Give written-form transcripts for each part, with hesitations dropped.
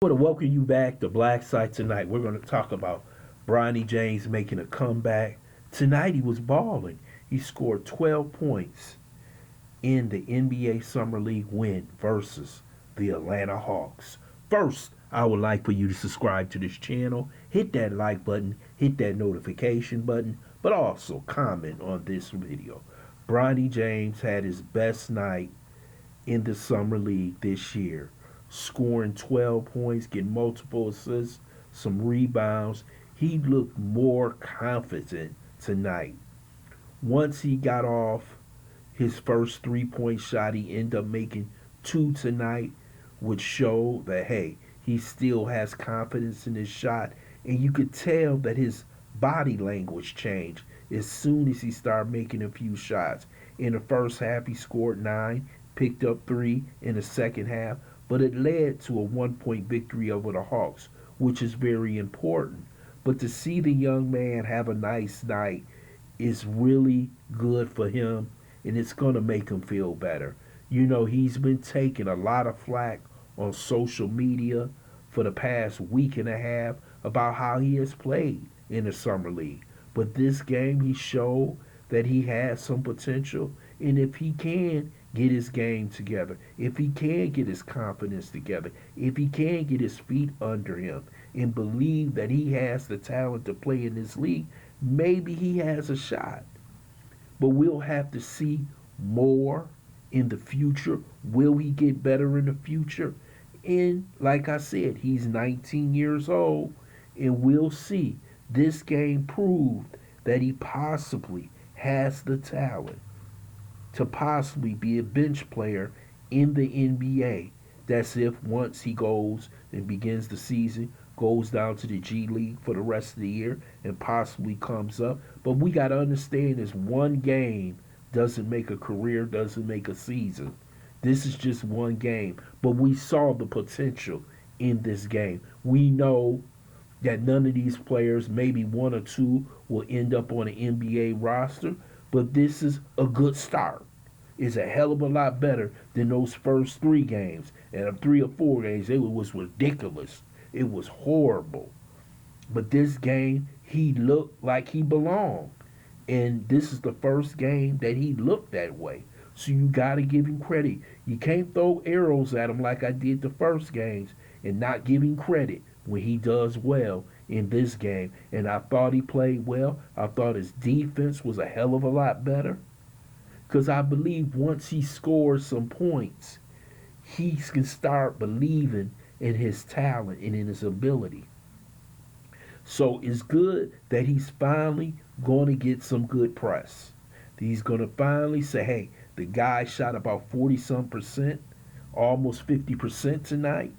I want to welcome you back to Black Site tonight. We're going to talk about Bronny James making a comeback. Tonight he was balling. He scored 12 points in the NBA Summer League win versus the Atlanta Hawks. First, I would like for you to subscribe to this channel, hit that like button, hit that notification button, but also comment on this video. Bronny James had his best night in the Summer League this year, scoring 12 points, getting multiple assists, some rebounds. He looked more confident tonight. Once he got off his first 3-point shot, he ended up making two tonight, which showed that, hey, he still has confidence in his shot. And you could tell that his body language changed as soon as he started making a few shots. In the first half, he scored 9, picked up 3 in the second half, but it led to a 1-point victory over the Hawks, which is very important. But to see the young man have a nice night is really good for him, and it's going to make him feel better. You know, he's been taking a lot of flack on social media for the past week and a half about how he has played in the Summer League. But this game, he showed that he has some potential, and if he can get his game together, if he can get his confidence together, if he can get his feet under him and believe that he has the talent to play in this league, maybe he has a shot. But we'll have to see more in the future. Will he get better in the future? And like I said, he's 19 years old, and we'll see. This game proved that he possibly has the talent to possibly be a bench player in the NBA. That's if once he goes and begins the season, goes down to the G League for the rest of the year and possibly comes up. But we got to understand this: one game doesn't make a career, doesn't make a season. This is just one game. But we saw the potential in this game. We know that none of these players, maybe one or two, will end up on an NBA roster, but this is a good start. It's a hell of a lot better than those first 3 games. And 3 or 4 games, it was ridiculous. It was horrible. But this game, he looked like he belonged. And this is the first game that he looked that way. So you got to give him credit. You can't throw arrows at him like I did the first games and not give him credit when he does well in this game. And I thought he played well. I thought his defense was a hell of a lot better. Because I believe once he scores some points, he can start believing in his talent and in his ability. So it's good that he's finally going to get some good press. He's going to finally say, hey, the guy shot about 40-some%, almost 50% tonight.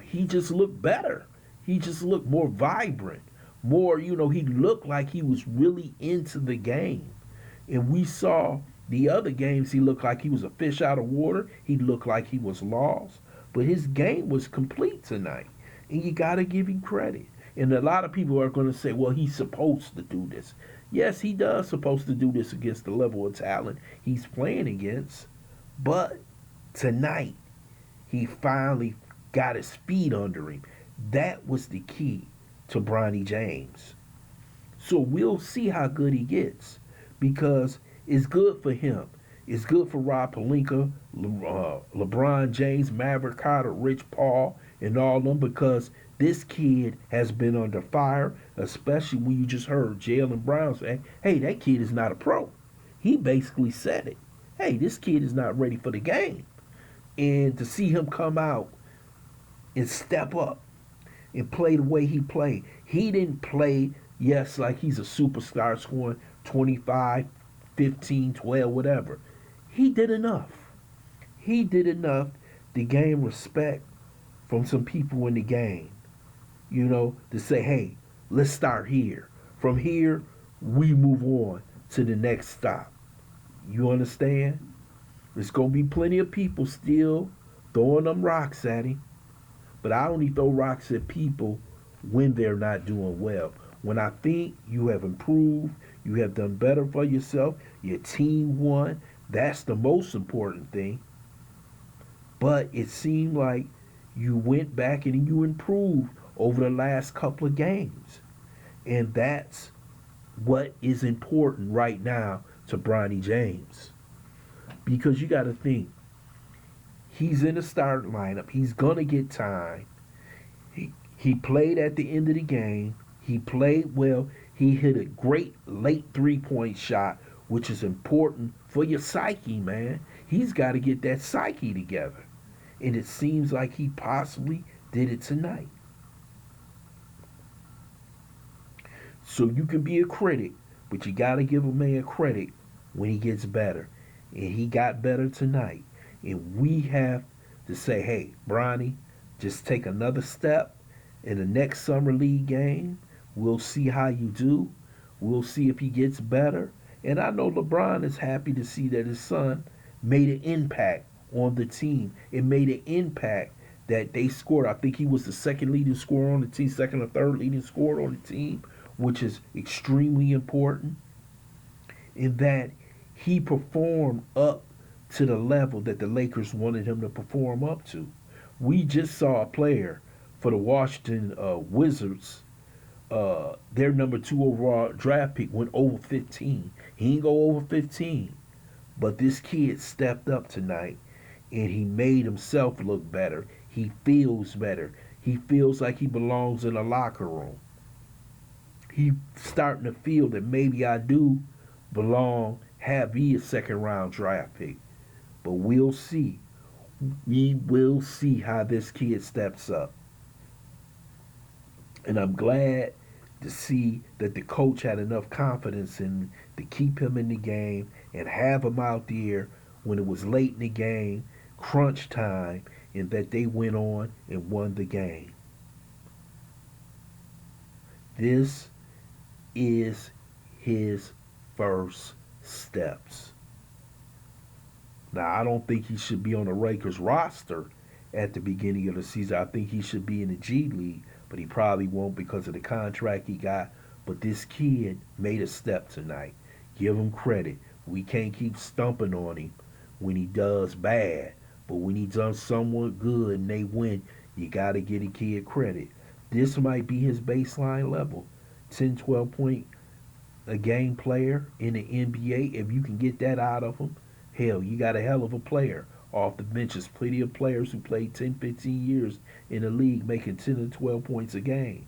He just looked better. He just looked more vibrant. More, he looked like he was really into the game. And we saw the other games, he looked like he was a fish out of water. He looked like he was lost. But his game was complete tonight. And you got to give him credit. And a lot of people are going to say, well, he's supposed to do this. Yes, he does supposed to do this against the level of talent he's playing against. But tonight, he finally got his feet under him. That was the key to Bronny James. So we'll see how good he gets, because it's good for him. It's good for Rob Pelinka, LeBron James, Maverick Carter, Rich Paul, and all of them, because this kid has been under fire, especially when you just heard Jaylen Brown say, hey, that kid is not a pro. He basically said it. Hey, this kid is not ready for the game. And to see him come out and step up and play the way he played. He didn't play, yes, like he's a superstar scoring 25, 15, 12, whatever. He did enough. He did enough to gain respect from some people in the game, to say, hey, let's start here. From here, we move on to the next stop. You understand? There's going to be plenty of people still throwing them rocks at him. But I only throw rocks at people when they're not doing well. When I think you have improved, you have done better for yourself, your team won, that's the most important thing. But it seemed like You went back and you improved over the last couple of games. And that's what is important right now to Bronny James. Because you got to think, he's in the starting lineup. He's going to get time. He played at the end of the game. He played well. He hit a great late 3-point shot, which is important for your psyche, man. He's got to get that psyche together. And it seems like he possibly did it tonight. So you can be a critic, but you got to give a man credit when he gets better. And he got better tonight. And we have to say, hey, Bronny, just take another step in the next summer league game. We'll see how you do. We'll see if he gets better. And I know LeBron is happy to see that his son made an impact on the team. It made an impact that they scored. I think he was the second leading scorer on the team, second or third leading scorer on the team, which is extremely important. In that he performed up to the level that the Lakers wanted him to perform up to. We just saw a player for the Washington Wizards. Their number 2 overall draft pick went over 15. He didn't go over 15. But this kid stepped up tonight and he made himself look better. He feels better. He feels like he belongs in a locker room. He's starting to feel that maybe I do belong, be a second round draft pick. But we'll see. We will see how this kid steps up. And I'm glad to see that the coach had enough confidence in to keep him in the game and have him out there when it was late in the game, crunch time, and that they went on and won the game. This is his first steps. Now, I don't think he should be on the Lakers roster at the beginning of the season. I think he should be in the G League, but he probably won't because of the contract he got. But this kid made a step tonight. Give him credit. We can't keep stumping on him when he does bad. But when he does somewhat good and they win, you got to give a kid credit. This might be his baseline level. 10, 12 point a game player in the NBA. If you can get that out of him, hell, you got a hell of a player off the bench. There's plenty of players who played 10, 15 years in the league making 10 or 12 points a game,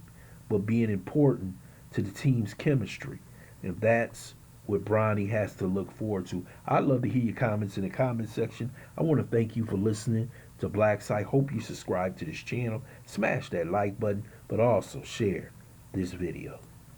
but being important to the team's chemistry. And that's what Bronny has to look forward to. I'd love to hear your comments in the comment section. I want to thank you for listening to Black Site. Hope you subscribe to this channel. Smash that like button, but also share this video.